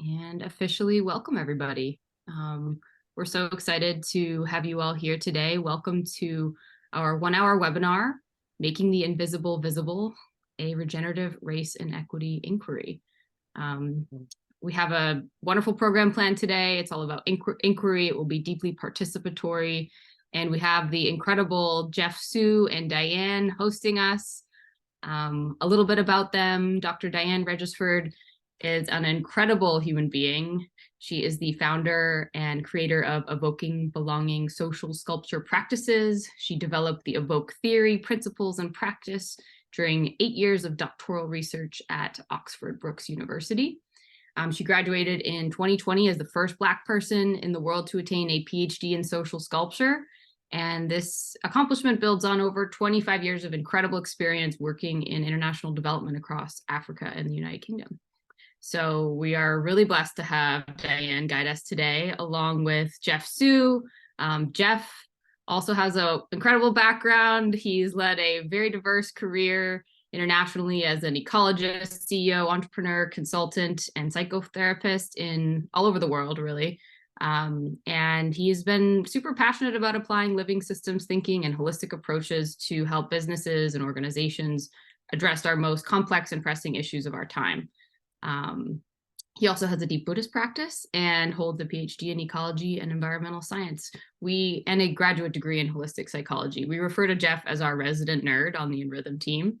and officially welcome everybody. Um, we're so excited to have you all here today. Welcome to our 1 hour webinar, Making the Invisible Visible, a Regenerative Race and Equity Inquiry. Um, we have a wonderful program planned today. It's all about inquiry. It will be deeply participatory. And we have the incredible Jeff Sue and Diane hosting us. A little bit about them. Dr. Diane Regisford is an incredible human being. She is the founder and creator of Evoking Belonging Social Sculpture Practices. She developed the Evoke theory, principles, and practice during 8 years of doctoral research at Oxford Brookes University. She graduated in 2020 as the first Black person in the world to attain a PhD in social sculpture. And this accomplishment builds on over 25 years of incredible experience working in international development across Africa and the United Kingdom. So we are really blessed to have Diane guide us today, along with Jeff Sue. Jeff also has an incredible background. He's led a very diverse career internationally as an ecologist, CEO, entrepreneur, consultant, and psychotherapist in all over the world, really. And he's been super passionate about applying living systems thinking and holistic approaches to help businesses and organizations address our most complex and pressing issues of our time. He also has a deep Buddhist practice and holds a PhD in ecology and environmental science. And a graduate degree in holistic psychology. We refer to Jeff as our resident nerd on the In Rhythm team.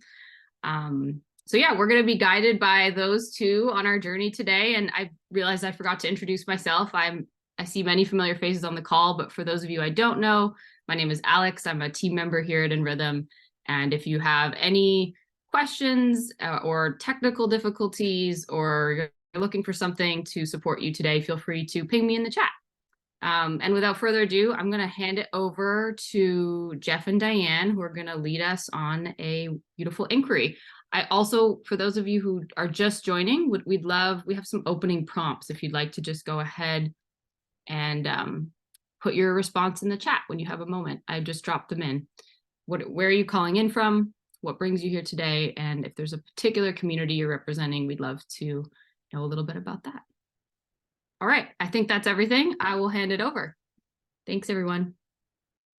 So yeah, we're going to be guided by those two on our journey today. And I realized I forgot to introduce myself. I see many familiar faces on the call, but for those of you I don't know, my name is Alex. I'm a team member here at In Rhythm. And if you have any questions or technical difficulties, or you're looking for something to support you today, feel free to ping me in the chat. And without further ado, I'm going to hand it over to Jeff and Diane, who are going to lead us on a beautiful inquiry. I also, for those of you who are just joining, we have some opening prompts if you'd like to just go ahead and put your response in the chat when you have a moment. I just dropped them in. Where are you calling in from? What brings you here today? And if there's a particular community you're representing, we'd love to know a little bit about that. All right, I think that's everything. I will hand it over. Thanks, everyone.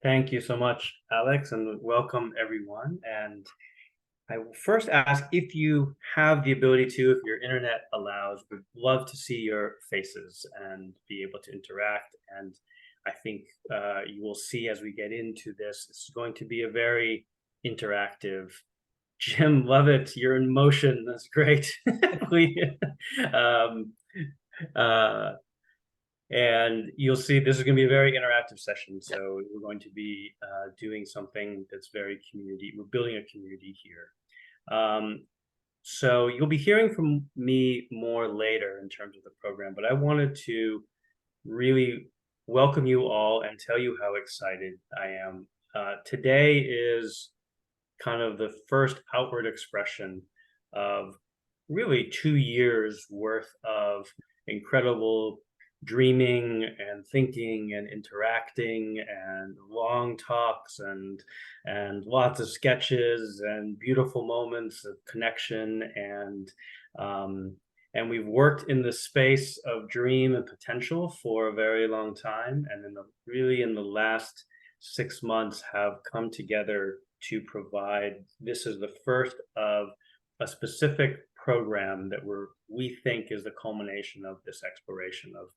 Thank you so much, Alex, and welcome everyone. And I will first ask if you have the ability to, if your internet allows, would love to see your faces and be able to interact. And I think you will see as we get into this, it's going to be a very interactive. Jim, love it. You're in motion. That's great. And you'll see this is going to be a very interactive session. So we're going to be doing something that's very community. We're building a community here. So you'll be hearing from me more later in terms of the program, but I wanted to really welcome you all and tell you how excited I am. Today is kind of the first outward expression of really 2 years worth of incredible dreaming and thinking and interacting and long talks and lots of sketches and beautiful moments of connection, and we've worked in the space of dream and potential for a very long time, and in the last 6 months have come together to provide. This is the first of a specific program that we think is the culmination of this exploration of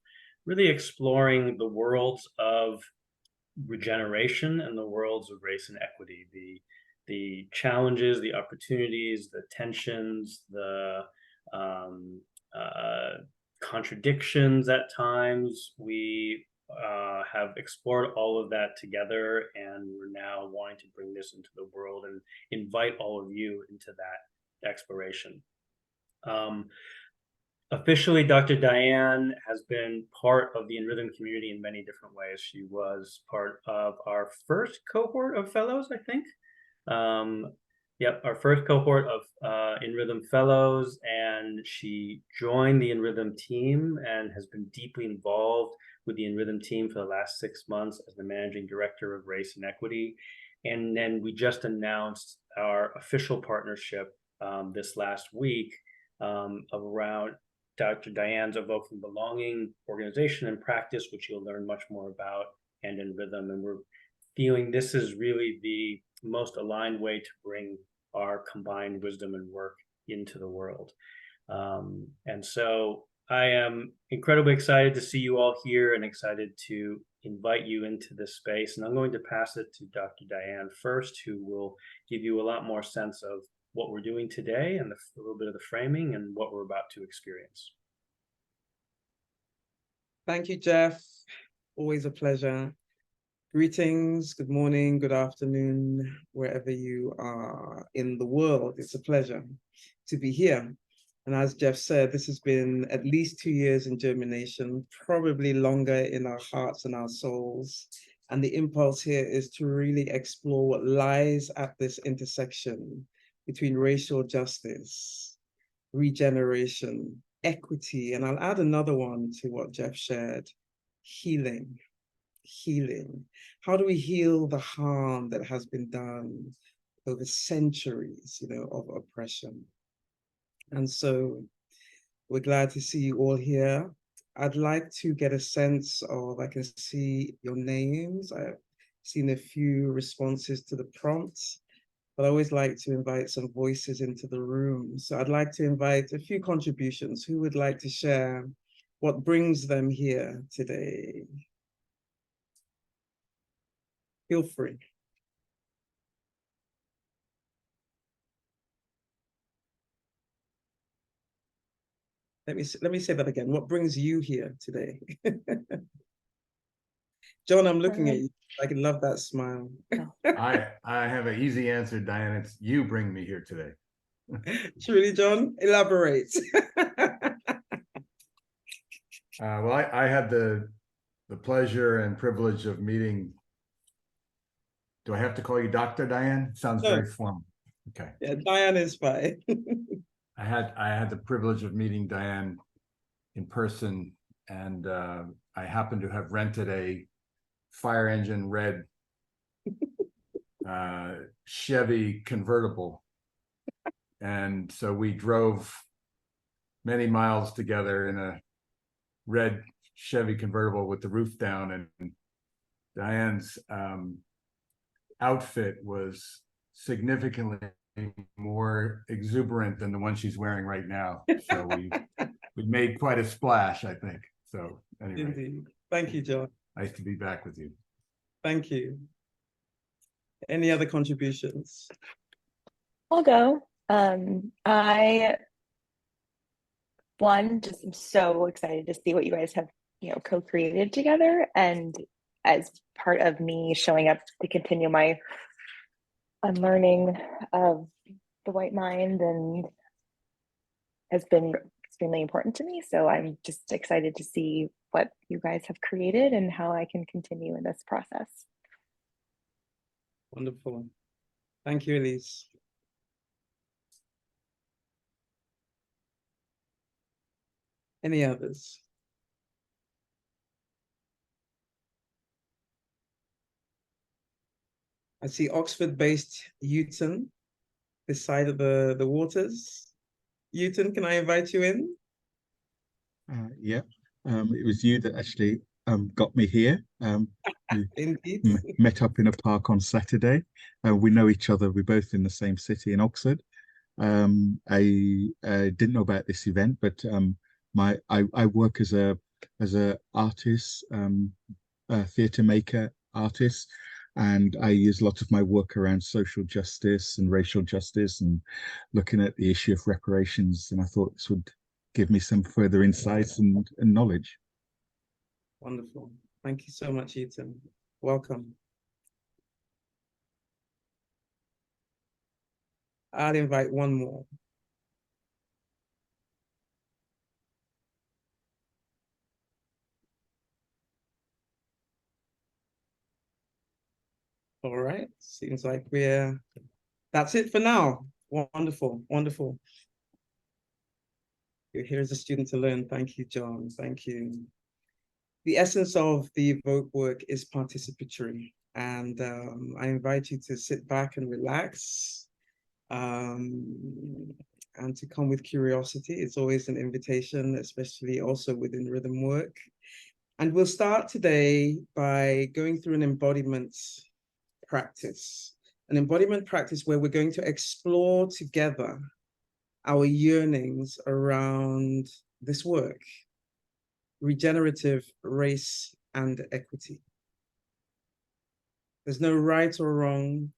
really exploring the worlds of regeneration and the worlds of race and equity, the challenges, the opportunities, the tensions, the contradictions at times. We have explored all of that together, and we're now wanting to bring this into the world and invite all of you into that exploration. Officially, Dr. Diane has been part of the In Rhythm community in many different ways. She was part of our first cohort of fellows, I think. Our first cohort of In Rhythm fellows, and she joined the In Rhythm team and has been deeply involved with the In Rhythm team for the last 6 months as the managing director of race and equity. And then we just announced our official partnership this last week around Dr. Diane's Evoking Belonging organization and practice, which you'll learn much more about, and in rhythm. And we're feeling this is really the most aligned way to bring our combined wisdom and work into the world. And so I am incredibly excited to see you all here and excited to invite you into this space. And I'm going to pass it to Dr. Diane first, who will give you a lot more sense of what we're doing today and a little bit of the framing and what we're about to experience. Thank you, Jeff. Always a pleasure. Greetings, good morning, good afternoon, wherever you are in the world. It's a pleasure to be here. And as Jeff said, this has been at least 2 years in germination, probably longer in our hearts and our souls. And the impulse here is to really explore what lies at this intersection between racial justice, regeneration, equity, and I'll add another one to what Jeff shared, healing. How do we heal the harm that has been done over centuries, of oppression? And so we're glad to see you all here. I'd like to get a sense of, I can see your names. I've seen a few responses to the prompts, but I always like to invite some voices into the room. So I'd like to invite a few contributions. Who would like to share what brings them here today? Feel free. Let me say that again. What brings you here today? John, I'm looking at you. I can love that smile. I have an easy answer, Diane. It's you bring me here today. Truly, John, elaborate. Well, I had the pleasure and privilege of meeting. Do I have to call you Dr. Diane? Sounds No. very formal. Okay. Yeah, Diane is fine. I had the privilege of meeting Diane in person, and I happened to have rented a fire engine red Chevy convertible, and so we drove many miles together in a red Chevy convertible with the roof down, and Diane's outfit was significantly more exuberant than the one she's wearing right now. So we made quite a splash, I think. So anyway. Indeed. Thank you, John. Nice to be back with you. Thank you. Any other contributions? I'll go. Just am so excited to see what you guys have, co-created together, and as part of me showing up to continue my unlearning of the white mind, and has been extremely important to me. So I'm just excited to see what you guys have created and how I can continue in this process. Wonderful. Thank you, Elise. Any others? I see Oxford-based Uton, this side of the waters. Uton, can I invite you in? Yeah, it was you that actually got me here. We Indeed. met up in a park on Saturday. We know each other. We're both in the same city in Oxford. I didn't know about this event, but I work as a artist, a theatre maker artist, and I use a lot of my work around social justice and racial justice and looking at the issue of reparations. And I thought this would give me some further insights and knowledge. Wonderful. Thank you so much, Ethan. Welcome. I'll invite one more. All right, seems like that's it for now. Wonderful, wonderful. You're here as a student to learn. Thank you, John. Thank you. The essence of the Evoke work is participatory, and I invite you to sit back and relax. and to come with curiosity. It's always an invitation, especially also within rhythm work. And we'll start today by going through an embodiment practice. An embodiment practice where we're going to explore together our yearnings around this work, regenerative race and equity. There's no right or wrong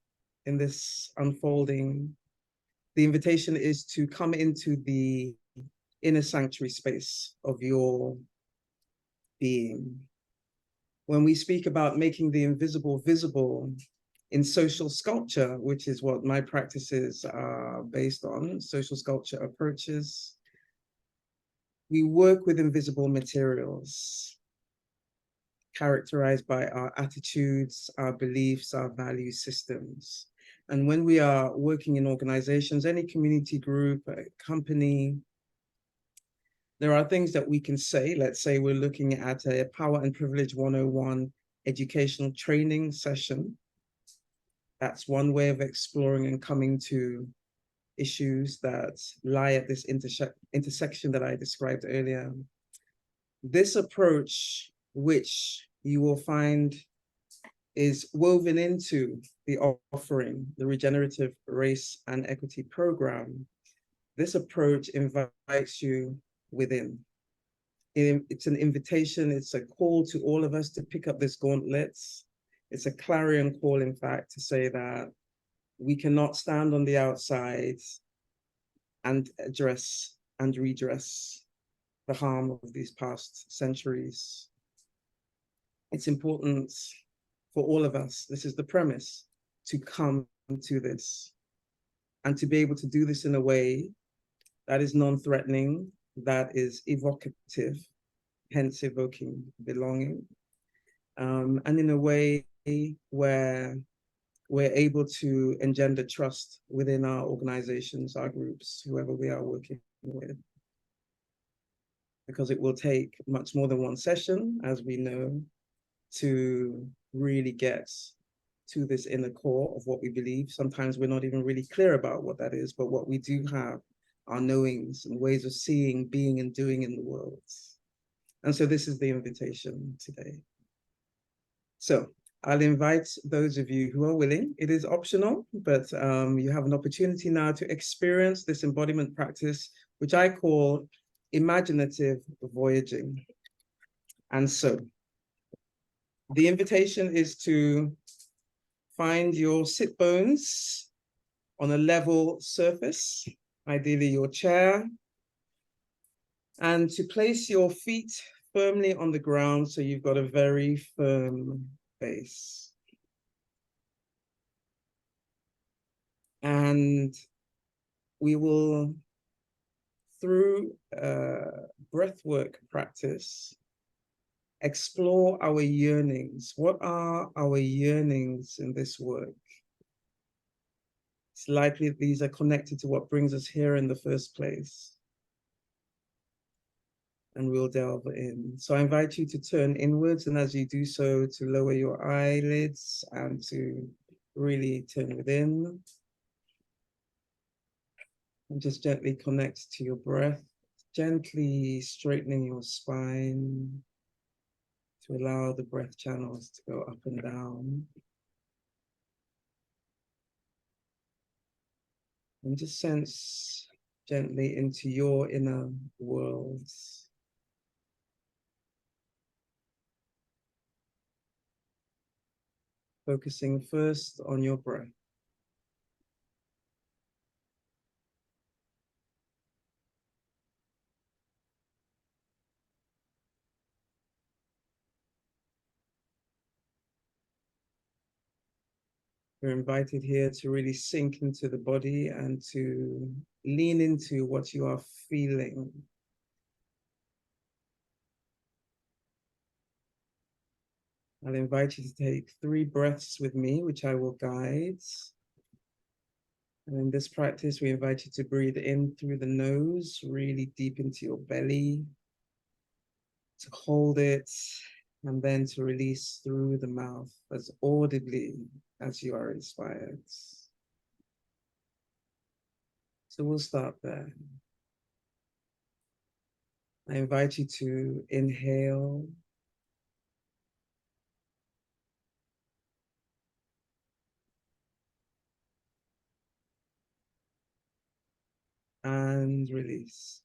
in this unfolding. The invitation is to come into the inner sanctuary space of your being. When we speak about making the invisible visible in social sculpture, which is what my practices are based on, social sculpture approaches, we work with invisible materials characterized by our attitudes, our beliefs, our value systems. And when we are working in organizations, any community group, a company, there are things that we can say. Let's say we're looking at a Power and Privilege 101 educational training session. That's one way of exploring and coming to issues that lie at this intersection that I described earlier. This approach, which you will find is woven into the offering, the Regenerative Race and Equity Program, this approach invites you within. It's an invitation, it's a call to all of us to pick up this gauntlet. It's a clarion call, in fact, to say that we cannot stand on the outside and address and redress the harm of these past centuries. It's important for all of us, this is the premise, to come to this and to be able to do this in a way that is non-threatening, that is evocative, hence evoking belonging, and in a way where we're able to engender trust within our organizations, our groups, whoever we are working with. Because it will take much more than one session, as we know, to really get to this inner core of what we believe. Sometimes we're not even really clear about what that is, but what we do have are knowings and ways of seeing, being, and doing in the world. And so this is the invitation today. So I'll invite those of you who are willing. It is optional, but you have an opportunity now to experience this embodiment practice, which I call imaginative voyaging. And so the invitation is to find your sit bones on a level surface, ideally your chair, and to place your feet firmly on the ground so you've got a very firm base. And we will, through breathwork practice, explore our yearnings. What are our yearnings in this work? It's likely that these are connected to what brings us here in the first place. And we'll delve in. So I invite you to turn inwards, and as you do so, to lower your eyelids and to really turn within. And just gently connect to your breath, gently straightening your spine to allow the breath channels to go up and down. And just sense gently into your inner worlds. Focusing first on your breath. You're invited here to really sink into the body and to lean into what you are feeling. I'll invite you to take 3 breaths with me, which I will guide. And in this practice, we invite you to breathe in through the nose, really deep into your belly, to hold it, and then to release through the mouth as audibly as you are inspired. So we'll start there. I invite you to inhale and release.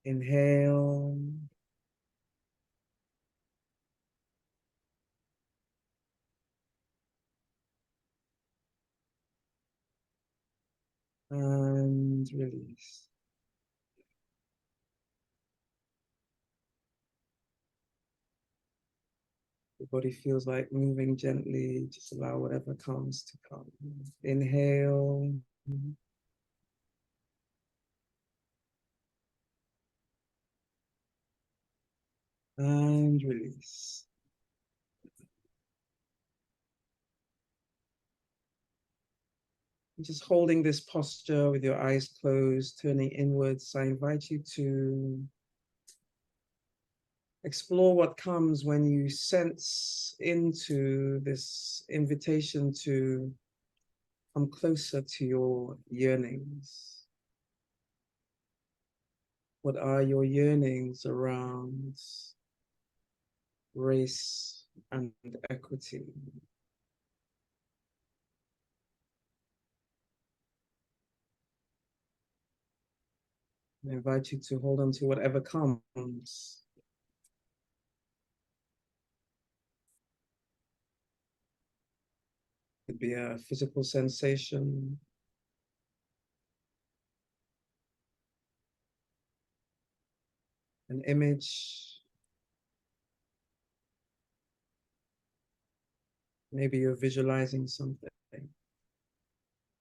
Inhale and release. The body feels like moving gently. Just allow whatever comes to come. Inhale. And release. Just holding this posture with your eyes closed, turning inwards, I invite you to explore what comes when you sense into this invitation to come closer to your yearnings. What are your yearnings around race and equity? I invite you to hold on to whatever comes. It could be a physical sensation, an image. Maybe you're visualizing something.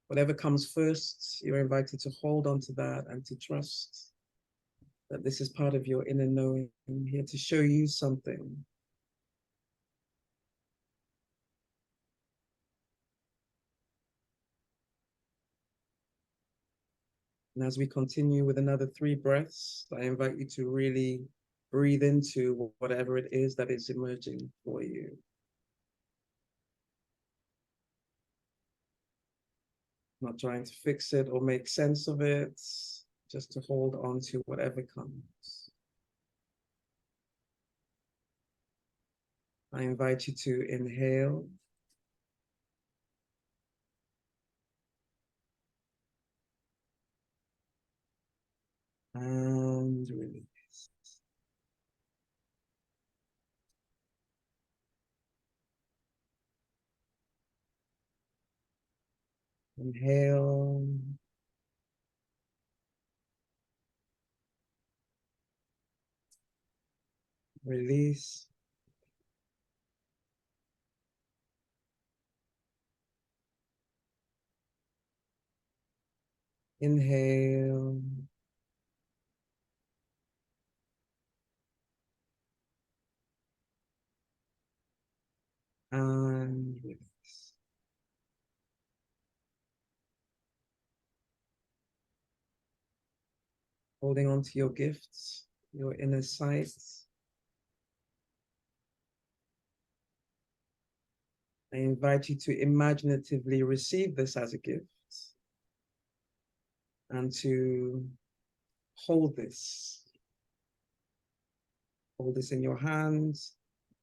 Whatever comes first, you're invited to hold on to that and to trust that this is part of your inner knowing, here to show you something. And as we continue with another 3 breaths, I invite you to really breathe into whatever it is that is emerging for you. Not trying to fix it or make sense of it, just to hold on to whatever comes. I invite you to inhale. And release. Inhale. Release. Inhale. And release. Holding on to your gifts, your inner sight. I invite you to imaginatively receive this as a gift and to hold this. Hold this in your hands,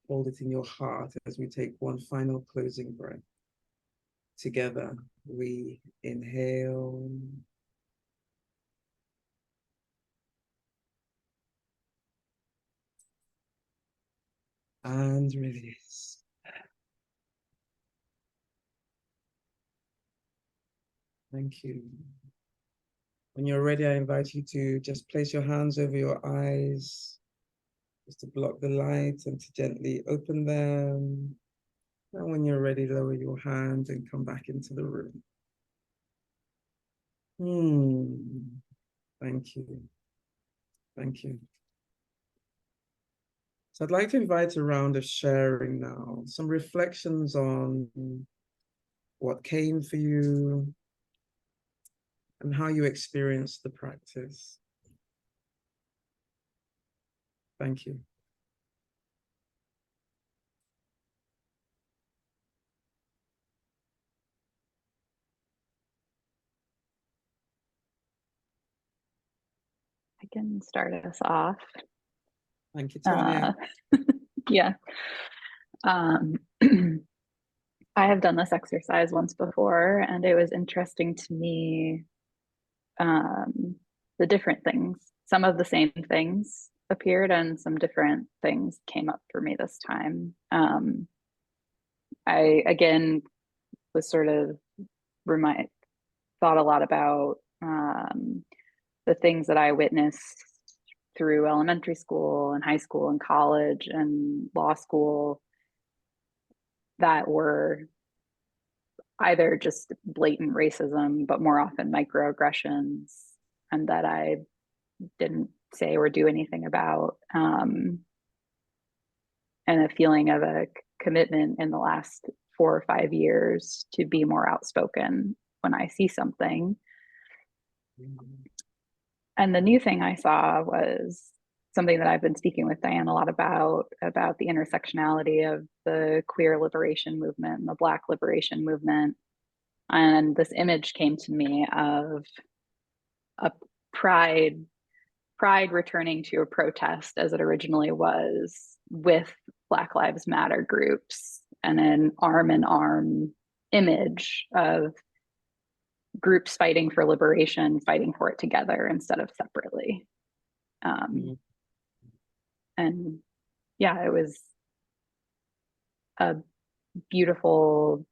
hold it in your heart as we take one final closing breath. Together, we inhale. And release. Thank you. When you're ready, I invite you to just place your hands over your eyes, just to block the light and to gently open them. And when you're ready, lower your hand and come back into the room. Thank you. Thank you. So I'd like to invite a round of sharing now, some reflections on what came for you and how you experienced the practice. Thank you. can start us off. Thank you, Tonya. Yeah. I have done this exercise once before, and it was interesting to me, the different things. Some of the same things appeared and some different things came up for me this time. I, again, was sort of thought a lot about the things that I witnessed through elementary school and high school and college and law school that were either just blatant racism, but more often microaggressions, and that I didn't say or do anything about. And a feeling of a commitment in the last 4 or 5 years to be more outspoken when I see something. And the new thing I saw was something that I've been speaking with Diane a lot about the intersectionality of the queer liberation movement and the Black liberation movement. And this image came to me of a pride returning to a protest as it originally was, with Black Lives Matter groups, and an arm in arm image of groups fighting for liberation, fighting for it together instead of separately. And yeah, it was a beautiful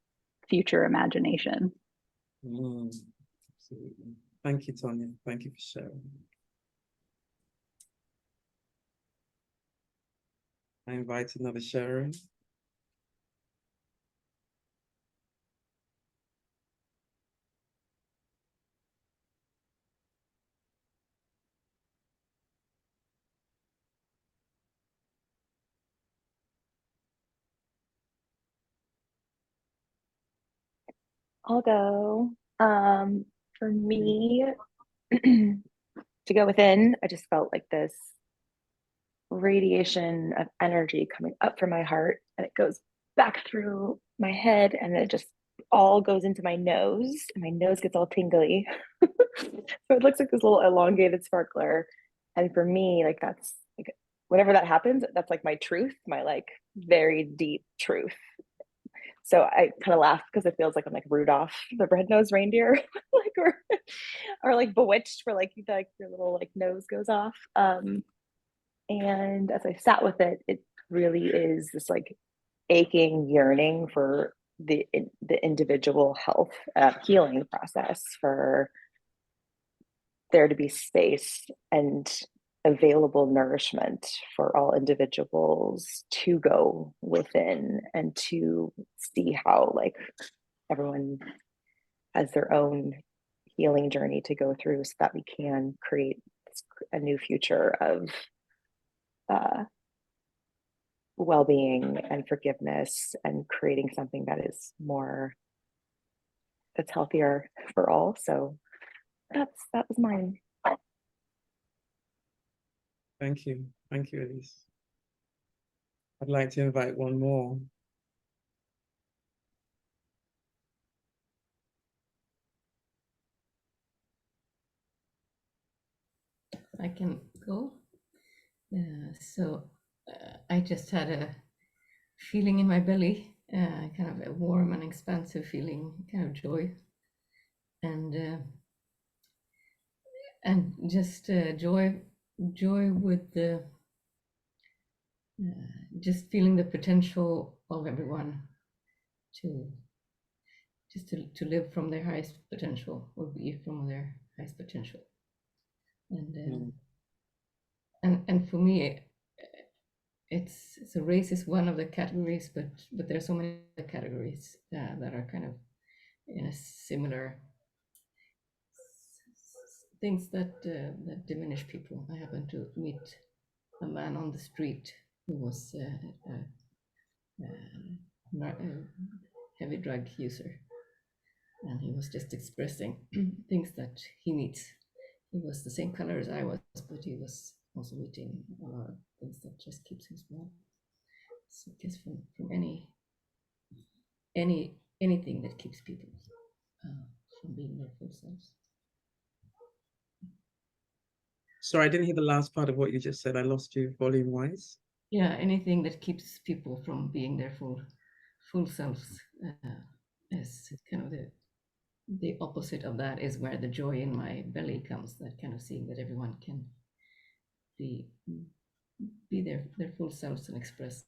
future imagination. Absolutely. Thank you, Tonya. Thank you for sharing. I invite another sharer. I'll go. For me, to go within, I just felt like this radiation of energy coming up from my heart, and it goes back through my head, and it just all goes into my nose, and my nose gets all tingly. So it looks like this little elongated sparkler. And for me, like, that's like, whenever that happens, that's like my truth, my like very deep truth. So I kind of laugh because it feels like I'm like Rudolph the red-nosed reindeer, like, or like bewitched, where like your little like nose goes off. And as I sat with it, it really is this like aching yearning for the individual health healing process, for there to be space and available nourishment for all individuals to go within and to see how like everyone has their own healing journey to go through, so that we can create a new future of well-being and forgiveness, and creating something that is more, that's healthier for all. So that was mine. Thank you. Thank you, Elise. I'd like to invite one more. I can go. I just had a feeling in my belly, kind of a warm and expansive feeling, kind of joy, and just joy with the just feeling the potential of everyone to live from their highest potential, or be from their highest potential. And for me, it's so race is one of the categories, but there are so many other categories that are kind of in a similar things that diminish people. I happened to meet a man on the street who was a heavy drug user, and he was just expressing things that he needs. He was the same color as I was, but he was also eating a lot of things that just keeps him small. So I guess from anything that keeps people from being their full selves. Sorry, I didn't hear the last part of what you just said. I lost you volume wise. Yeah, anything that keeps people from being their full selves is kind of the opposite of that is where the joy in my belly comes, that kind of seeing that everyone can be their full selves and express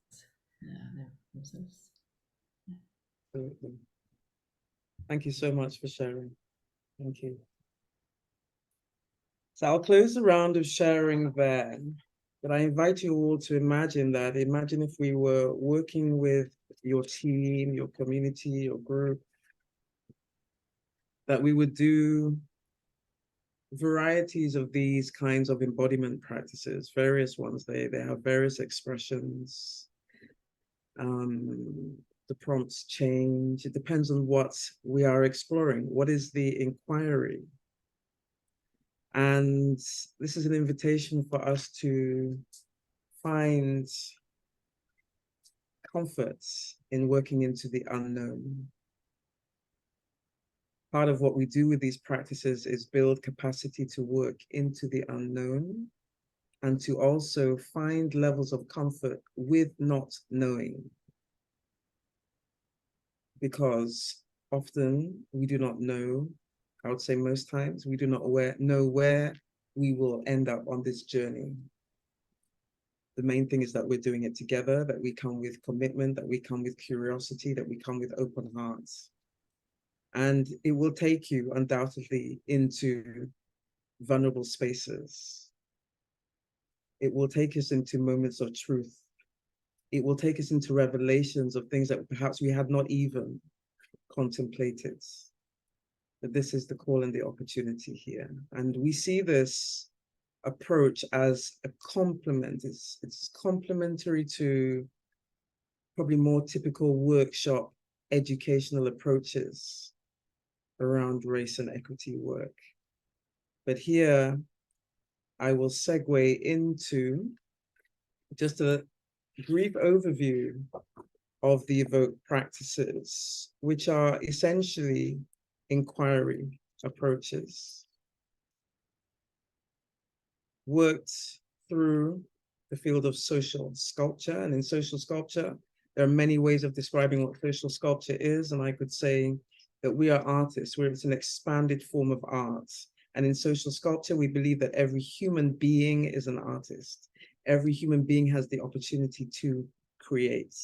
themselves. Absolutely. Thank you so much for sharing. Thank you. So I'll close the round of sharing there, but I invite you all to imagine if we were working with your team, your community, your group, that we would do varieties of these kinds of embodiment practices, various ones. They have various expressions. The prompts change. It depends on what we are exploring. What is the inquiry? And this is an invitation for us to find comfort in working into the unknown. Part of what we do with these practices is build capacity to work into the unknown and to also find levels of comfort with not knowing. Because often we do not know, I would say most times, we do not know where we will end up on this journey. The main thing is that we're doing it together, that we come with commitment, that we come with curiosity, that we come with open hearts. And it will take you undoubtedly into vulnerable spaces. It will take us into moments of truth. It will take us into revelations of things that perhaps we had not even contemplated. But this is the call and the opportunity here. And we see this approach as a complement. It's complementary to probably more typical workshop educational approaches around race and equity work. But here I will segue into just a brief overview of the evoked practices, which are essentially inquiry approaches worked through the field of social sculpture. And in social sculpture, there are many ways of describing what social sculpture is. And I could say that we are artists, where it's an expanded form of art. And in social sculpture, we believe that every human being is an artist. Every human being has the opportunity to create,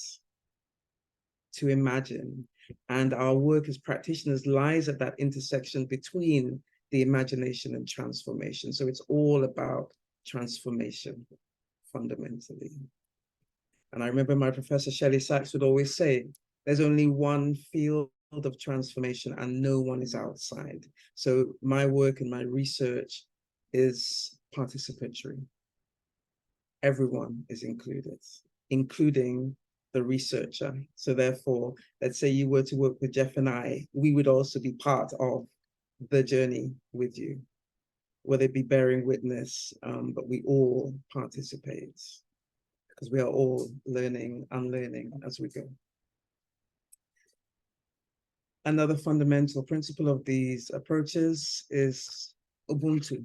to imagine. And our work as practitioners lies at that intersection between the imagination and transformation. So it's all about transformation, fundamentally. And I remember my professor, Shelley Sachs, would always say, there's only one field of transformation and no one is outside. So my work and my research is participatory. Everyone is included, including the researcher. So therefore, let's say you were to work with Jeff and I, we would also be part of the journey with you, whether it be bearing witness, but we all participate because we are all learning, unlearning as we go. Another fundamental principle of these approaches is Ubuntu,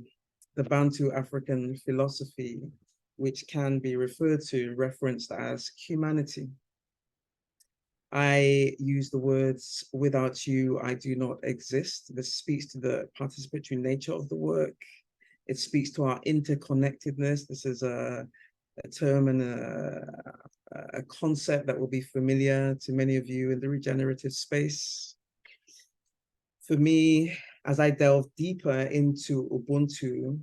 the Bantu African philosophy, which can be referred to, referenced as humanity. I use the words, without you, I do not exist. This speaks to the participatory nature of the work. It speaks to our interconnectedness. This is a term and a concept that will be familiar to many of you in the regenerative space. For me, as I delve deeper into Ubuntu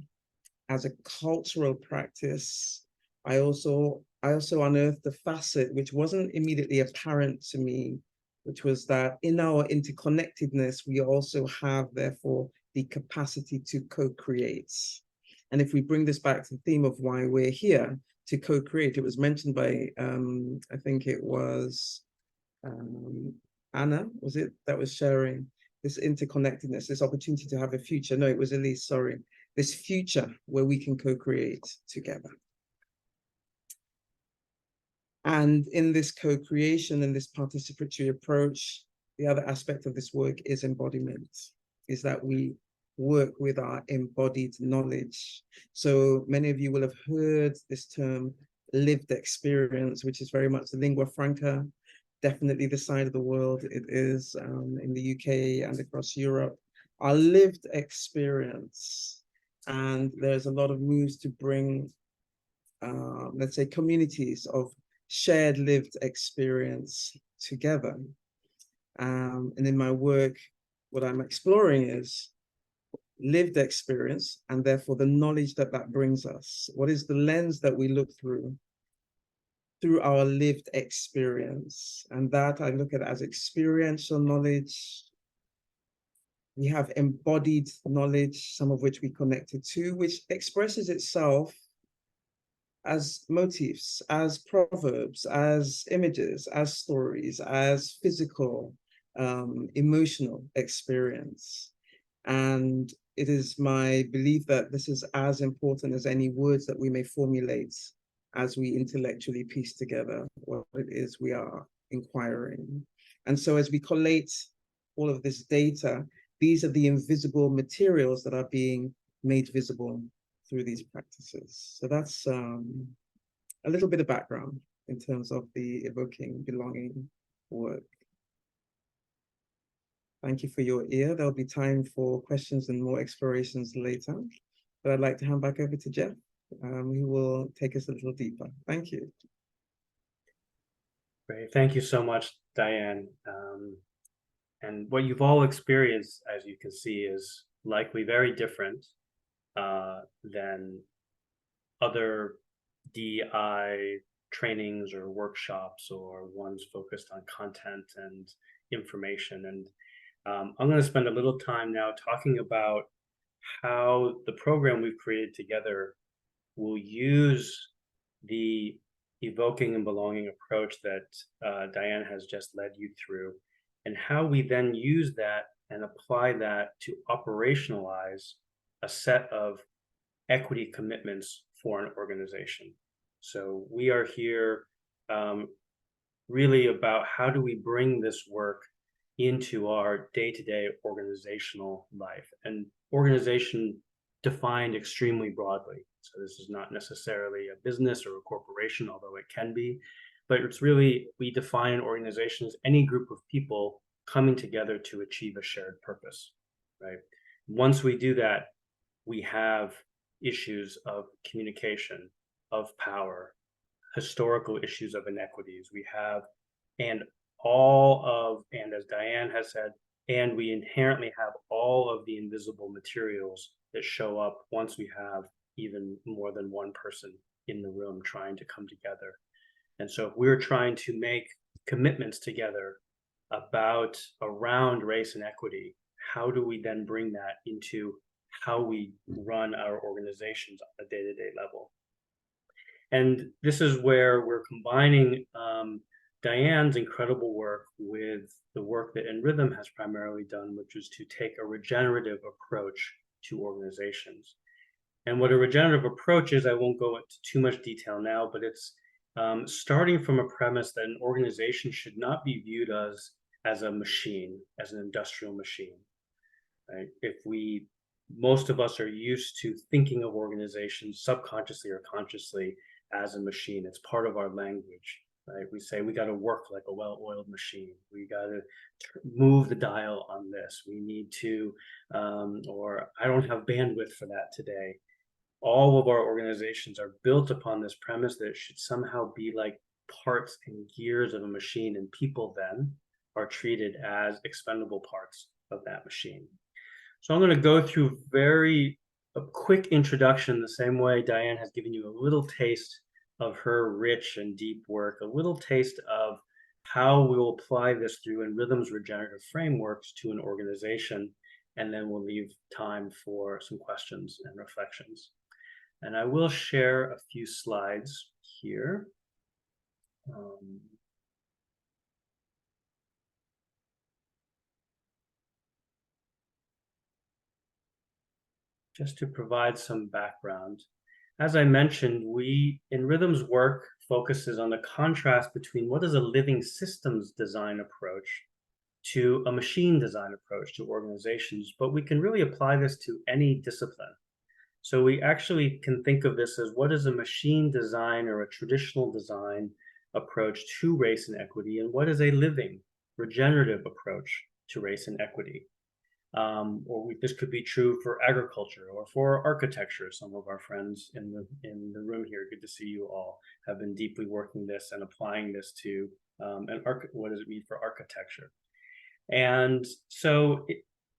as a cultural practice, I also unearthed the facet which wasn't immediately apparent to me, which was that in our interconnectedness, we also have, therefore, the capacity to co-create. And if we bring this back to the theme of why we're here, to co-create, it was mentioned by, I think it was Anna, was it, that was sharing this interconnectedness, this opportunity to have a future. No, it was Elise, sorry. This future where we can co-create together. And in this co-creation and this participatory approach, the other aspect of this work is embodiment, is that we work with our embodied knowledge. So many of you will have heard this term lived experience, which is very much the lingua franca, definitely the side of the world it is in the UK and across Europe, our lived experience. And there's a lot of moves to bring, let's say, communities of shared lived experience together. And in my work, what I'm exploring is lived experience, and therefore the knowledge that that brings us. What is the lens that we look through our lived experience? And that I look at as experiential knowledge. We have embodied knowledge, some of which we connected to, which expresses itself as motifs, as proverbs, as images, as stories, as physical, emotional experience. And it is my belief that this is as important as any words that we may formulate as we intellectually piece together what it is we are inquiring. And so as we collate all of this data, these are the invisible materials that are being made visible through these practices. So that's a little bit of background in terms of the evoking belonging work. Thank you for your ear. There'll be time for questions and more explorations later. But I'd like to hand back over to Jeff, who will take us a little deeper. Thank you. Great. Thank you so much, Diane. And what you've all experienced, as you can see, is likely very different than other DI trainings or workshops or ones focused on content and information. And I'm going to spend a little time now talking about how the program we've created together will use the evoking and belonging approach that Diane has just led you through, and how we then use that and apply that to operationalize a set of equity commitments for an organization. So we are here really about how do we bring this work into our day-to-day organizational life, and organization defined extremely broadly. So this is not necessarily a business or a corporation, although it can be, but it's really, we define an organization as any group of people coming together to achieve a shared purpose, right? Once we do that, we have issues of communication, of power, historical issues of inequities. We have, and as Diane has said, and we inherently have all of the invisible materials that show up once we have even more than one person in the room trying to come together. And so if we're trying to make commitments together around race and equity, how do we then bring that into how we run our organizations on a day-to-day level? And this is where we're combining Diane's incredible work with the work that In Rhythm has primarily done, which is to take a regenerative approach to organizations. And what a regenerative approach is, I won't go into too much detail now, but it's starting from a premise that an organization should not be viewed as a machine, as an industrial machine. Right? Most of us are used to thinking of organizations subconsciously or consciously as a machine. It's part of our language. Right? We say we got to work like a well-oiled machine. We got to move the dial on this. We need to, or I don't have bandwidth for that today. All of our organizations are built upon this premise that it should somehow be like parts and gears of a machine, and people then are treated as expendable parts of that machine. So I'm going to go through a quick introduction, the same way Diane has given you a little taste of her rich and deep work, a little taste of how we will apply this through In Rhythm's regenerative frameworks to an organization, and then we'll leave time for some questions and reflections. And I will share a few slides here. Just to provide some background. As I mentioned, In Rhythm's work focuses on the contrast between what is a living systems design approach to a machine design approach to organizations, but we can really apply this to any discipline. So we actually can think of this as what is a machine design or a traditional design approach to race and equity, and what is a living, regenerative approach to race and equity. This could be true for agriculture or for architecture. Some of our friends in the room here, good to see you all, have been deeply working this and applying this to what does it mean for architecture. And so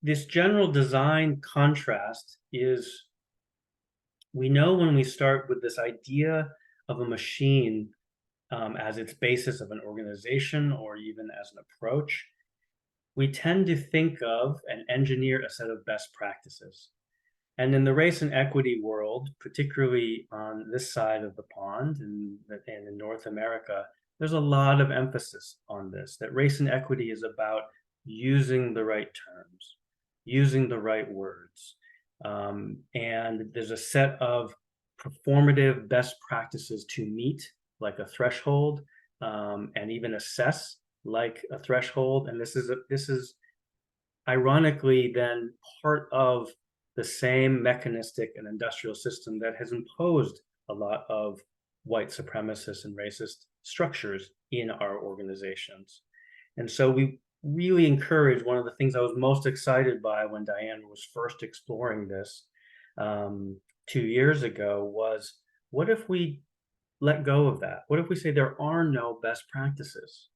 this general design contrast is, we know when we start with this idea of a machine as its basis of an organization or even as an approach, we tend to think of and engineer a set of best practices. And in the race and equity world, particularly on this side of the pond and in North America, there's a lot of emphasis on this, that race and equity is about using the right terms, using the right words. And there's a set of performative best practices to meet, like a threshold, and even assess, like a threshold. And this is ironically then part of the same mechanistic and industrial system that has imposed a lot of white supremacist and racist structures in our organizations. And so we really encourage, one of the things I was most excited by when Diane was first exploring this 2 years ago was, what if we let go of that? What if we say there are no best practices?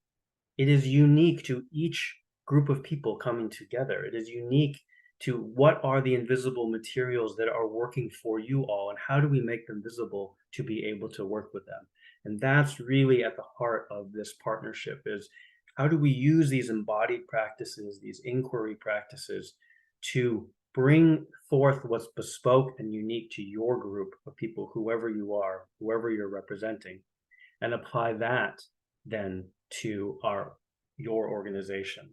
It is unique to each group of people coming together. It is unique to what are the invisible materials that are working for you all, and how do we make them visible to be able to work with them? And that's really at the heart of this partnership, is how do we use these embodied practices, these inquiry practices, to bring forth what's bespoke and unique to your group of people, whoever you are, whoever you're representing, and apply that then to your organization.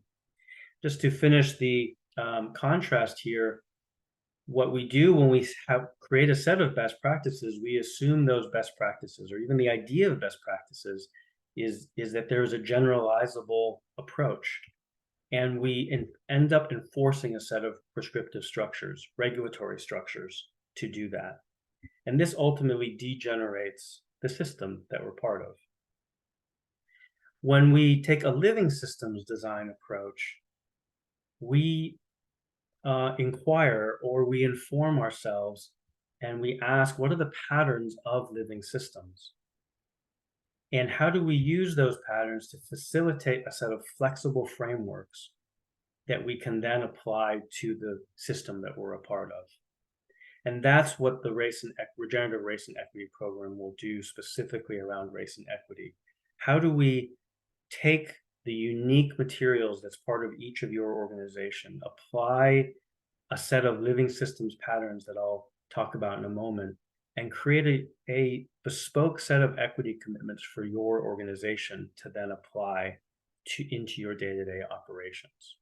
Just to finish the contrast here, what we do when we create a set of best practices, we assume those best practices, or even the idea of best practices, is that there is a generalizable approach. And we end up enforcing a set of prescriptive structures, regulatory structures, to do that. And this ultimately degenerates the system that we're part of. When we take a living systems design approach, we inquire, or we inform ourselves, and we ask, what are the patterns of living systems? And how do we use those patterns to facilitate a set of flexible frameworks that we can then apply to the system that we're a part of? And that's what the Regenerative Race and Equity program will do, specifically around race and equity. How do we take the unique materials that's part of each of your organization, apply a set of living systems patterns that I'll talk about in a moment, and create a bespoke set of equity commitments for your organization to then apply into your day-to-day operations.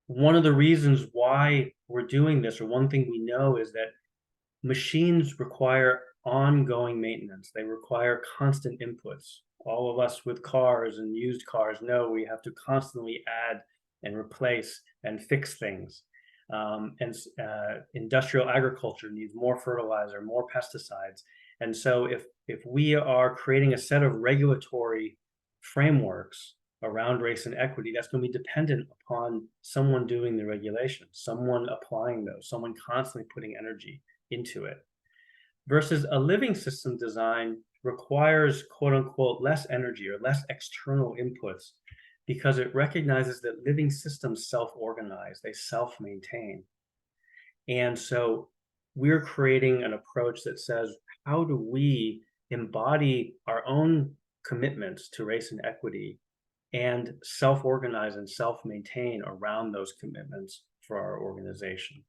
One of the reasons why we're doing this, or one thing we know, is that machines require ongoing maintenance. They require constant inputs. All of us with cars and used cars know we have to constantly add and replace and fix things. Industrial agriculture needs more fertilizer, more pesticides. And so if we are creating a set of regulatory frameworks around race and equity, that's going to be dependent upon someone doing the regulation, someone applying those, someone constantly putting energy into it. Versus a living system design requires, quote unquote, less energy or less external inputs, because it recognizes that living systems self-organize, they self-maintain. And so we're creating an approach that says, how do we embody our own commitments to race and equity and self-organize and self-maintain around those commitments for our organization?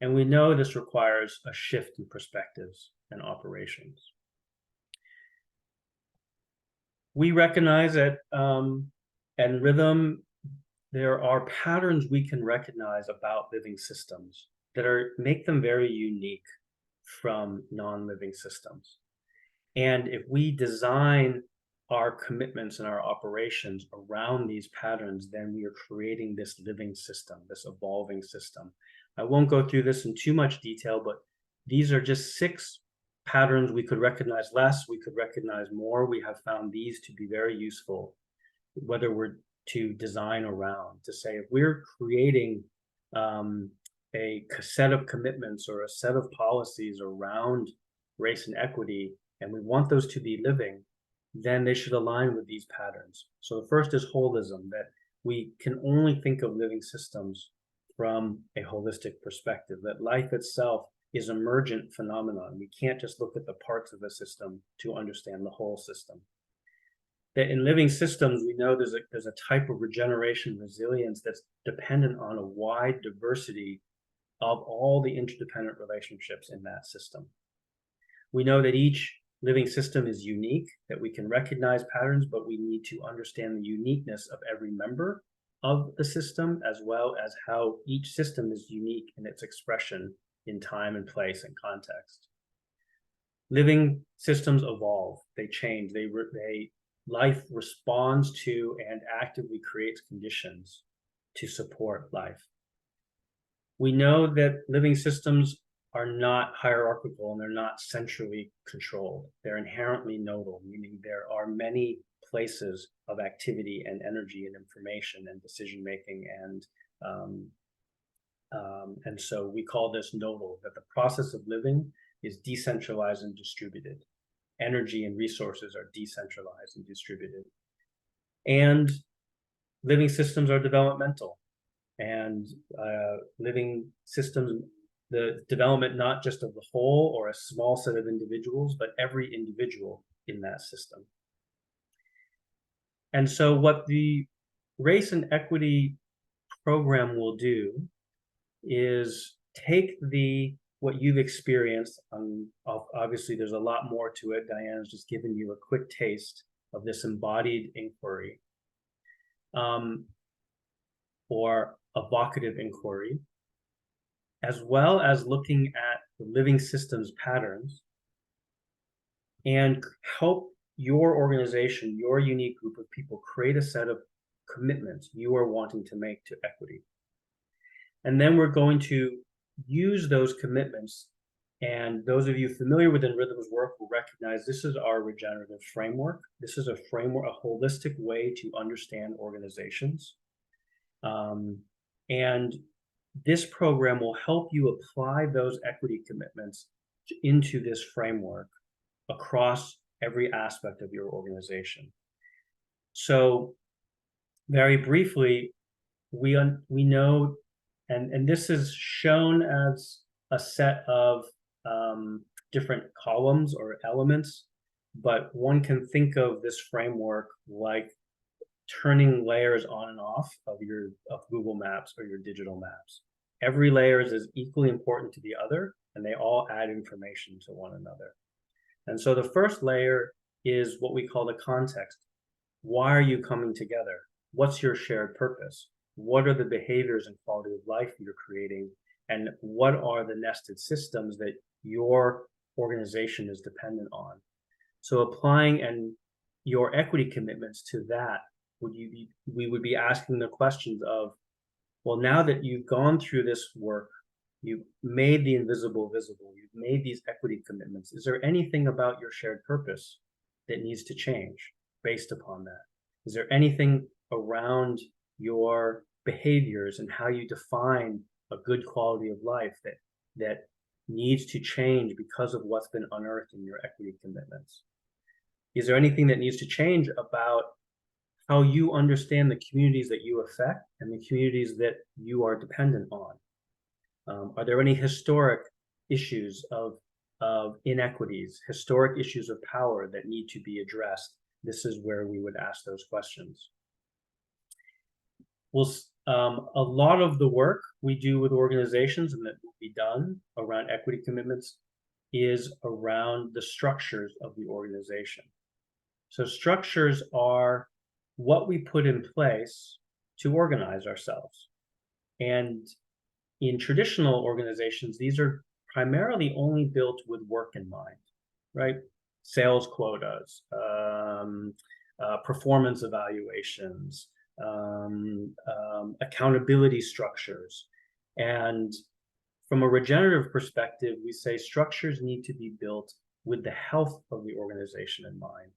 And we know this requires a shift in perspectives and operations. We recognize that in rhythm, there are patterns we can recognize about living systems that make them very unique from non-living systems. And if we design our commitments and our operations around these patterns, then we are creating this living system, this evolving system. I won't go through this in too much detail, but these are just 6 patterns. We could recognize less, we could recognize more. We have found these to be very useful, whether we're to design around, to say if we're creating a set of commitments or a set of policies around race and equity, and we want those to be living, then they should align with these patterns. So the first is holism, that we can only think of living systems from a holistic perspective, that life itself is an emergent phenomenon. We can't just look at the parts of a system to understand the whole system. That in living systems, we know there's a type of regeneration resilience that's dependent on a wide diversity of all the interdependent relationships in that system. We know that each living system is unique, that we can recognize patterns, but we need to understand the uniqueness of every member of the system, as well as how each system is unique in its expression in time and place and context. Living systems evolve, they change, life responds to and actively creates conditions to support life. We know that living systems are not hierarchical and they're not centrally controlled. They're inherently nodal, meaning there are many places of activity and energy and information and decision making, and so we call this nodal, that the process of living is decentralized and distributed. Energy and resources are decentralized and distributed. And living systems are developmental, and living systems, the development not just of the whole or a small set of individuals, but every individual in that system. And so what the race and equity program will do is take what you've experienced. Obviously, there's a lot more to it. Diana's just given you a quick taste of this embodied inquiry, or evocative inquiry, as well as looking at the living systems patterns, and help your organization, your unique group of people, create a set of commitments you are wanting to make to equity. And then we're going to use those commitments, and those of you familiar with Rhythm's work will recognize this is our regenerative framework. This is a framework, a holistic way to understand organizations. And this program will help you apply those equity commitments into this framework across every aspect of your organization. So very briefly, we know, and this is shown as a set of different columns or elements, but one can think of this framework like turning layers on and off of Google Maps or your digital maps. Every layer is equally important to the other, and they all add information to one another. And so the first layer is what we call the context. Why are you coming together? What's your shared purpose? What are the behaviors and quality of life you're creating? And what are the nested systems that your organization is dependent on? So applying your equity commitments to that, we would be asking the questions of, well, now that you've gone through this work, you've made the invisible visible, you've made these equity commitments, is there anything about your shared purpose that needs to change based upon that? Is there anything around your behaviors and how you define a good quality of life that needs to change because of what's been unearthed in your equity commitments? Is there anything that needs to change about how you understand the communities that you affect and the communities that you are dependent on? Are there any historic issues of inequities, historic issues of power that need to be addressed? This is where we would ask those questions. A lot of the work we do with organizations and that will be done around equity commitments is around the structures of the organization. So structures are what we put in place to organize ourselves. And in traditional organizations, these are primarily only built with work in mind, right? Sales quotas, performance evaluations, accountability structures. And from a regenerative perspective, we say structures need to be built with the health of the organization in mind.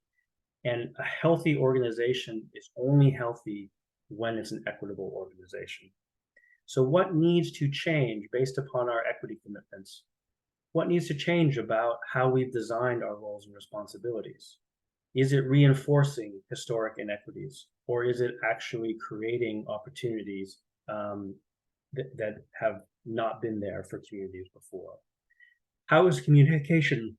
And a healthy organization is only healthy when it's an equitable organization. So what needs to change based upon our equity commitments? What needs to change about how we've designed our roles and responsibilities? Is it reinforcing historic inequities, or is it actually creating opportunities that have not been there for communities before? How is communication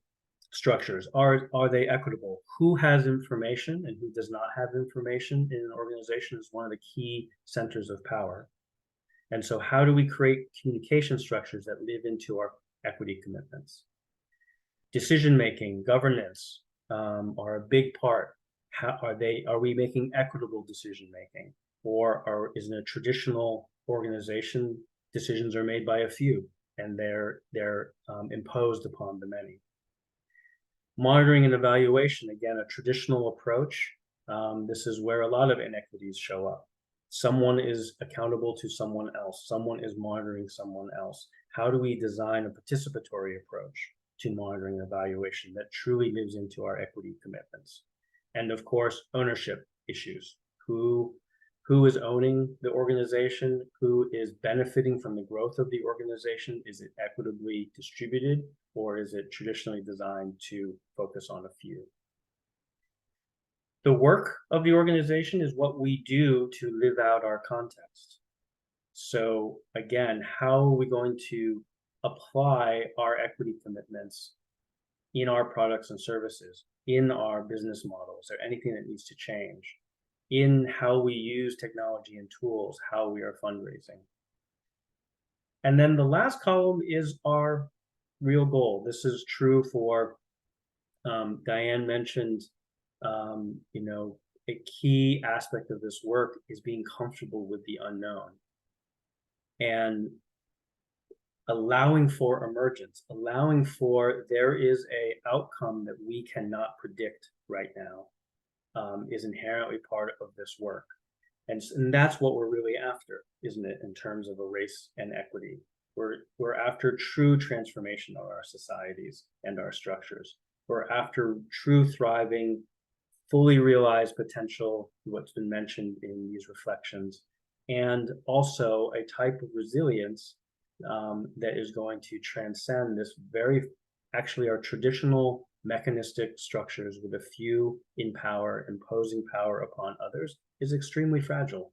structures? Are they equitable? Who has information and who does not have information in an organization is one of the key centers of power. And so how do we create communication structures that live into our equity commitments? Decision-making, governance are a big part. Are we making equitable decision-making? Or is in a traditional organization, decisions are made by a few and they're imposed upon the many? Monitoring and evaluation, again, a traditional approach. This is where a lot of inequities show up. Someone is accountable to someone else. Someone is monitoring someone else. How do we design a participatory approach to monitoring and evaluation that truly lives into our equity commitments? And of course, ownership issues. Who is owning the organization? Who is benefiting from the growth of the organization? Is it equitably distributed, or is it traditionally designed to focus on a few? The work of the organization is what we do to live out our context. So again, how are we going to apply our equity commitments in our products and services, in our business models, or anything that needs to change, in how we use technology and tools, how we are fundraising? And then the last column is our real goal. This is true for, Diane mentioned, a key aspect of this work is being comfortable with the unknown and allowing for emergence, allowing for there is a outcome that we cannot predict right now, is inherently part of this work. And that's what we're really after, isn't it, in terms of a race and equity? We're after true transformation of our societies and our structures. We're after true thriving, fully realized potential, what's been mentioned in these reflections, and also a type of resilience that is going to transcend this actually our traditional mechanistic structures with a few in power, imposing power upon others, is extremely fragile.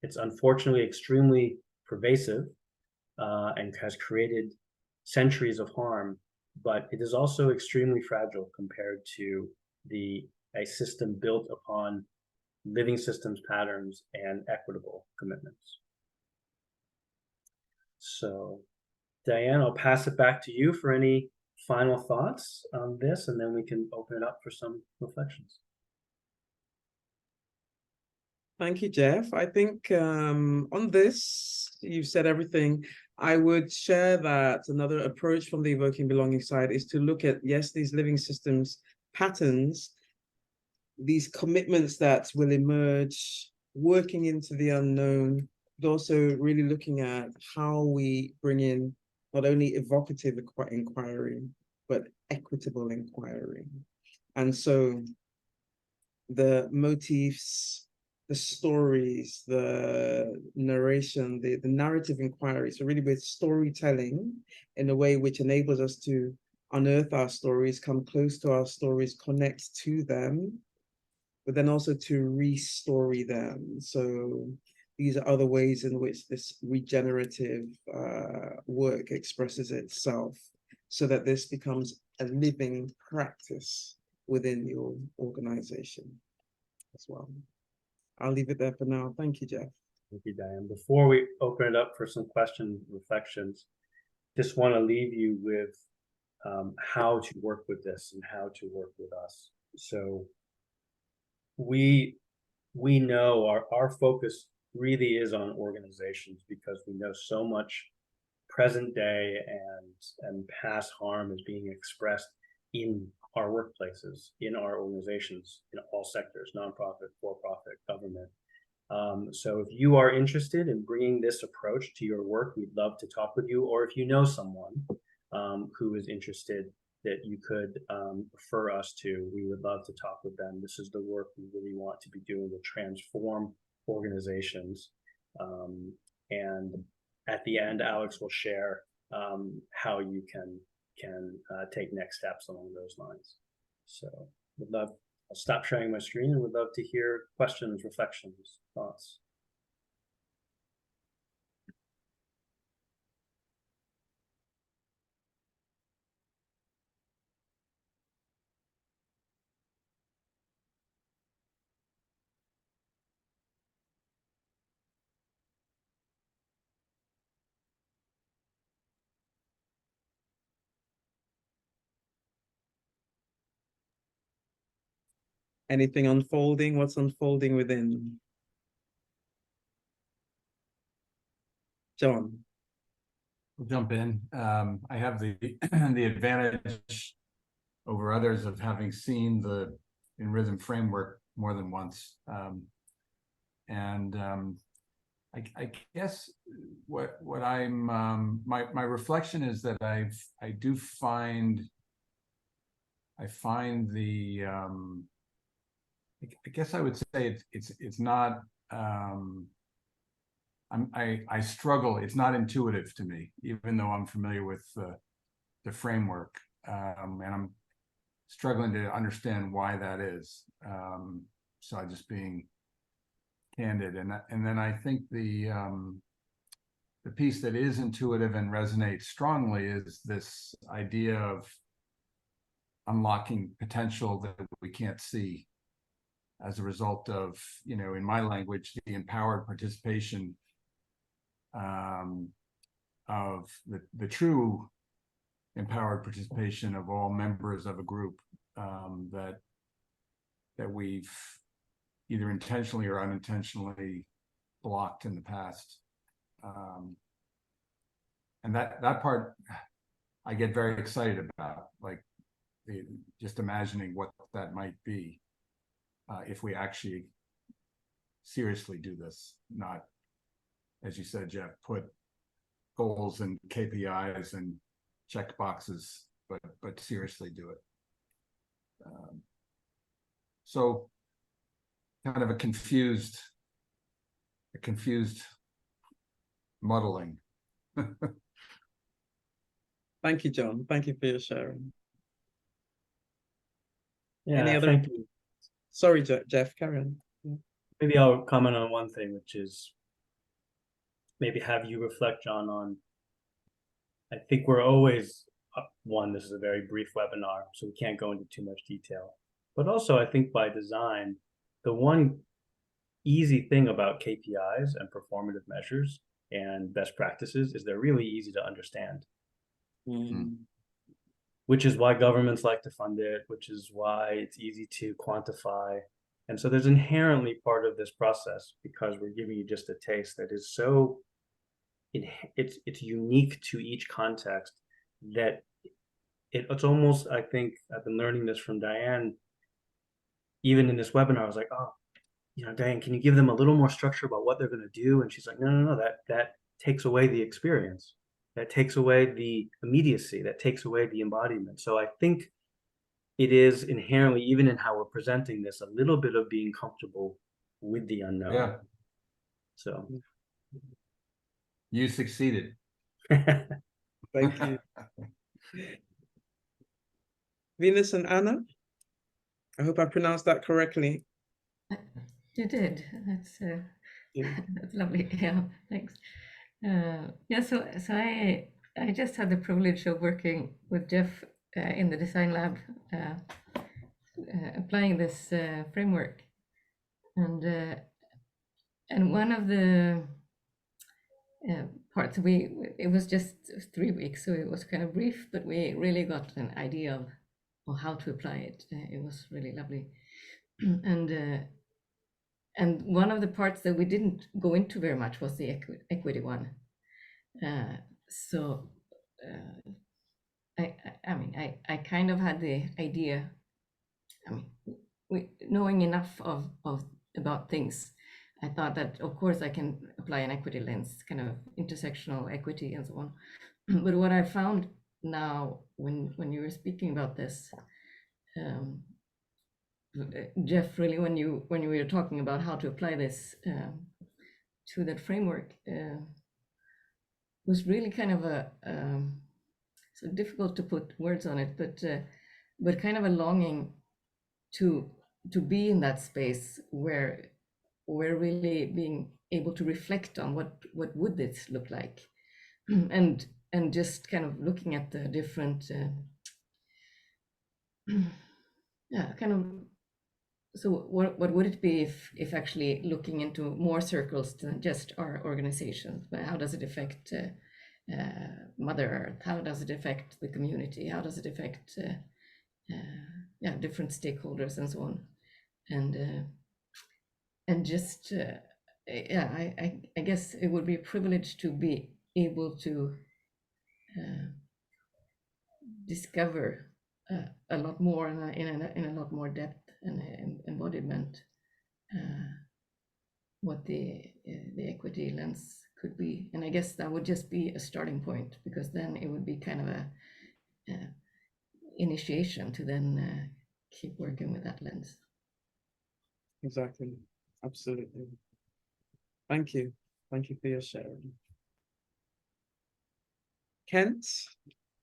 It's unfortunately extremely pervasive and has created centuries of harm, but it is also extremely fragile compared to a system built upon living systems patterns and equitable commitments. So, Diane, I'll pass it back to you for any final thoughts on this, and then we can open it up for some reflections. Thank you, Jeff. I think on this, you've said everything. I would share that another approach from the evoking belonging side is to look at, yes, these living systems patterns, these commitments that will emerge, working into the unknown, but also really looking at how we bring in not only evocative inquiry, but equitable inquiry. And so the motifs, the stories, the narration, the narrative inquiry, so really with storytelling in a way which enables us to unearth our stories, come close to our stories, connect to them, but then also to re-story them. So these are other ways in which this regenerative work expresses itself, so that this becomes a living practice within your organization as well. I'll leave it there for now. Thank you, Jeff. Thank you, Diane. Before we open it up for some questions, reflections, just want to leave you with how to work with this and how to work with us. So we know our focus really is on organizations, because we know so much present day and past harm is being expressed in our workplaces, in our organizations, in all sectors, nonprofit, for-profit, government. So if you are interested in bringing this approach to your work, we'd love to talk with you. Or if you know someone who is interested that you could refer us to, we would love to talk with them. This is the work we really want to be doing to transform organizations. And at the end, Alex will share how you can take next steps along those lines. So would love, I'll stop sharing my screen and would love to hear questions, reflections, thoughts. Anything unfolding? What's unfolding within? John. I'll jump in. I have the the advantage over others of having seen the in rhythm framework more than once. I guess what I'm my reflection is that I find the I guess I would say it's not I struggle. It's not intuitive to me, even though I'm familiar with the framework, and I'm struggling to understand why that is. So I'm just being candid, and then I think the piece that is intuitive and resonates strongly is this idea of unlocking potential that we can't see as a result of, in my language, the empowered participation of the true empowered participation of all members of a group that we've either intentionally or unintentionally blocked in the past. And that part I get very excited about, like just imagining what that might be if we actually seriously do this, not, as you said, Jeff, put goals and KPIs and check boxes, but seriously do it. So kind of a confused muddling. Thank you, John. Thank you for your sharing. Yeah, Any other? thank you. Sorry, Jeff, carry on. Maybe I'll comment on one thing, which is maybe have you reflect, John, on, I think we're always, one, this is a very brief webinar, so we can't go into too much detail. But also, I think by design, the one easy thing about KPIs and performative measures and best practices is they're really easy to understand. Which is why governments like to fund it, which is why it's easy to quantify. And so there's inherently part of this process, because we're giving you just a taste that is so, it's unique to each context, that it's almost, I think, I've been learning this from Diane, even in this webinar, I was like, oh, Diane, can you give them a little more structure about what they're going to do? And she's like, no, that takes away the experience. That takes away the immediacy, that takes away the embodiment. So I think it is inherently, even in how we're presenting this, a little bit of being comfortable with the unknown. Yeah. So you succeeded. Thank you. Venus and Anna, I hope I pronounced that correctly. You did. That's that's lovely. Yeah, thanks. Yeah, so I just had the privilege of working with Jeff in the design lab, applying this framework, and one of the parts it was just 3 weeks, so it was kind of brief, but we really got an idea of how to apply it. It was really lovely, and one of the parts that we didn't go into very much was the equity one. So I mean, I kind of had the idea. I mean, knowing enough of about things, I thought that of course I can apply an equity lens, kind of intersectional equity and so on. But what I found now, when you were speaking about this, Jeff, really, when you were talking about how to apply this to that framework, was really kind of a so difficult to put words on it, but kind of a longing to be in that space where we're really being able to reflect on what would this look like, and just kind of looking at the different yeah, kind of. So what would it be if actually looking into more circles than just our organizations? But how does it affect Mother Earth? How does it affect the community? How does it affect yeah, different stakeholders and so on? And just yeah, I guess it would be a privilege to be able to discover a lot more in a lot more depth and embodiment what the equity lens could be. And I guess that would just be a starting point, because then it would be kind of a initiation to then keep working with that lens. Exactly. Absolutely. Thank you. Thank you for your sharing. Kent,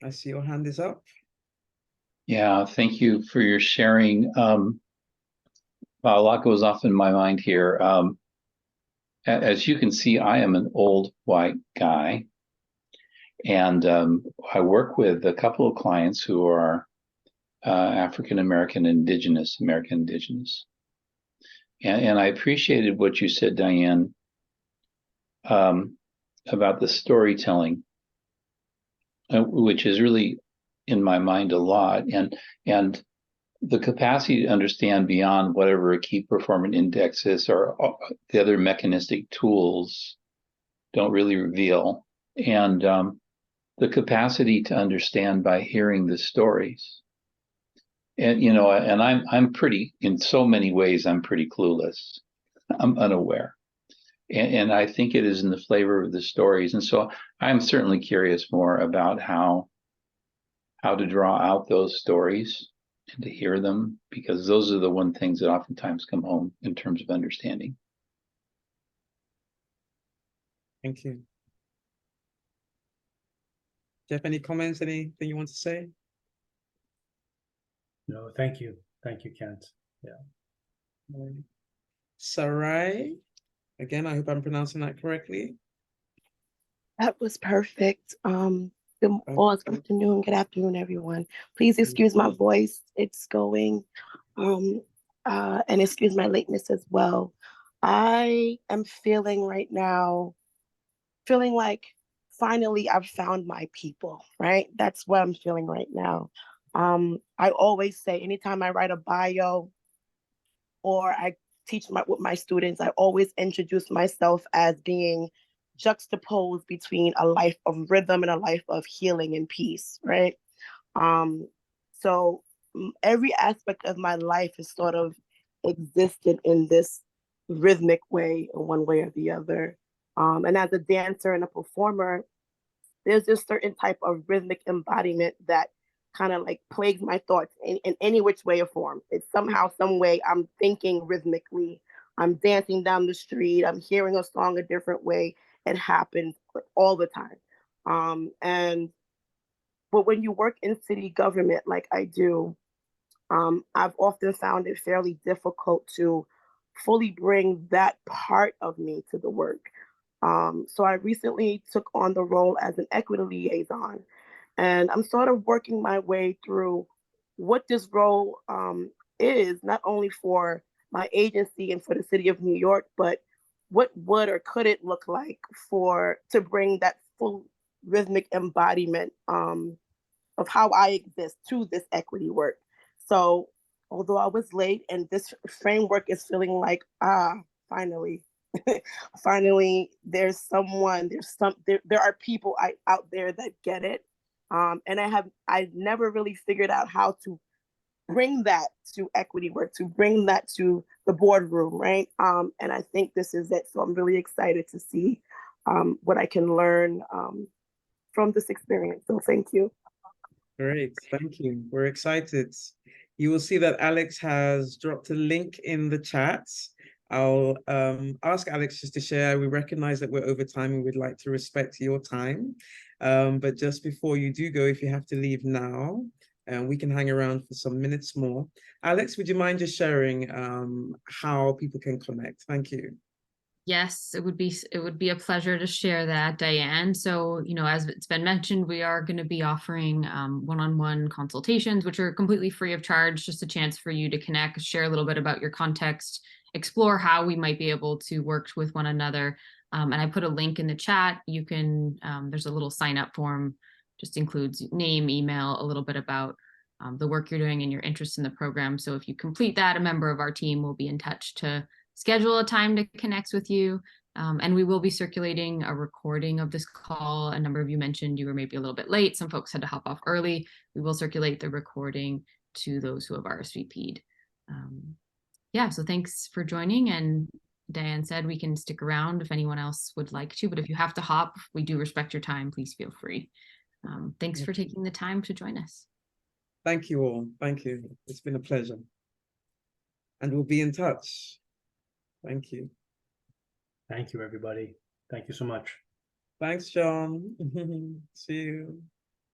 I see your hand is up. Yeah, thank you for your sharing. A lot goes off in my mind here. As you can see, I am an old white guy, and I work with a couple of clients who are African American Indigenous, American Indigenous. And I appreciated what you said, Diane, about the storytelling, which is really in my mind a lot, and the capacity to understand beyond whatever a key performance index is or the other mechanistic tools don't really reveal, and the capacity to understand by hearing the stories. And and I'm pretty, in so many ways, I'm pretty clueless. I'm unaware. And I think it is in the flavor of the stories. And so I'm certainly curious more about how to draw out those stories and to hear them, because those are the one things that oftentimes come home in terms of understanding. Thank you. Jeff, any comments, anything you want to say? No, thank you. Thank you, Kent. Yeah. Sarai, again, I hope I'm pronouncing that correctly. That was perfect. Good afternoon, good afternoon, everyone. Please excuse my voice. It's going, and excuse my lateness as well. I am feeling right now, feeling like finally I've found my people, right? That's what I'm feeling right now. I always say, anytime I write a bio or I teach with my students, I always introduce myself as being juxtaposed between a life of rhythm and a life of healing and peace, right? So every aspect of my life is sort of existed in this rhythmic way, in one way or the other. And as a dancer and a performer, there's this certain type of rhythmic embodiment that kind of like plagues my thoughts in any which way or form. It's somehow, some way I'm thinking rhythmically. I'm dancing down the street. I'm hearing a song a different way. It happens all the time. But when you work in city government like I do, I've often found it fairly difficult to fully bring that part of me to the work. So I recently took on the role as an equity liaison, and I'm sort of working my way through what this role is, not only for my agency and for the city of New York, but what would or could it look like to bring that full rhythmic embodiment of how I exist to this equity work. So although I was late and this framework is feeling like, finally, finally, there are people out there that get it. And I've never really figured out how to bring that to equity work, to bring that to the boardroom, right? And I think this is it. So I'm really excited to see what I can learn from this experience. So thank you. Great, thank you. We're excited. You will see that Alex has dropped a link in the chat. I'll ask Alex just to share. We recognize that we're over time and we'd like to respect your time. But just before you do go, if you have to leave now, we can hang around for some minutes more. Alex, would you mind just sharing how people can connect? Thank you. Yes, it would be a pleasure to share that, Diane. So, as it's been mentioned, we are going to be offering one-on-one consultations, which are completely free of charge, just a chance for you to connect, share a little bit about your context, explore how we might be able to work with one another. And I put a link in the chat. You can, there's a little sign up form, just includes name, email, a little bit about the work you're doing and your interest in the program. So if you complete that, a member of our team will be in touch to schedule a time to connect with you. And we will be circulating a recording of this call. A number of you mentioned you were maybe a little bit late. Some folks had to hop off early. We will circulate the recording to those who have RSVP'd. Yeah, so thanks for joining. And Diane said we can stick around if anyone else would like to, but if you have to hop, we do respect your time. Please feel free. Thanks for taking the time to join us. Thank you all. Thank you. It's been a pleasure. And we'll be in touch. Thank you. Thank you, everybody. Thank you so much. Thanks, John. See you.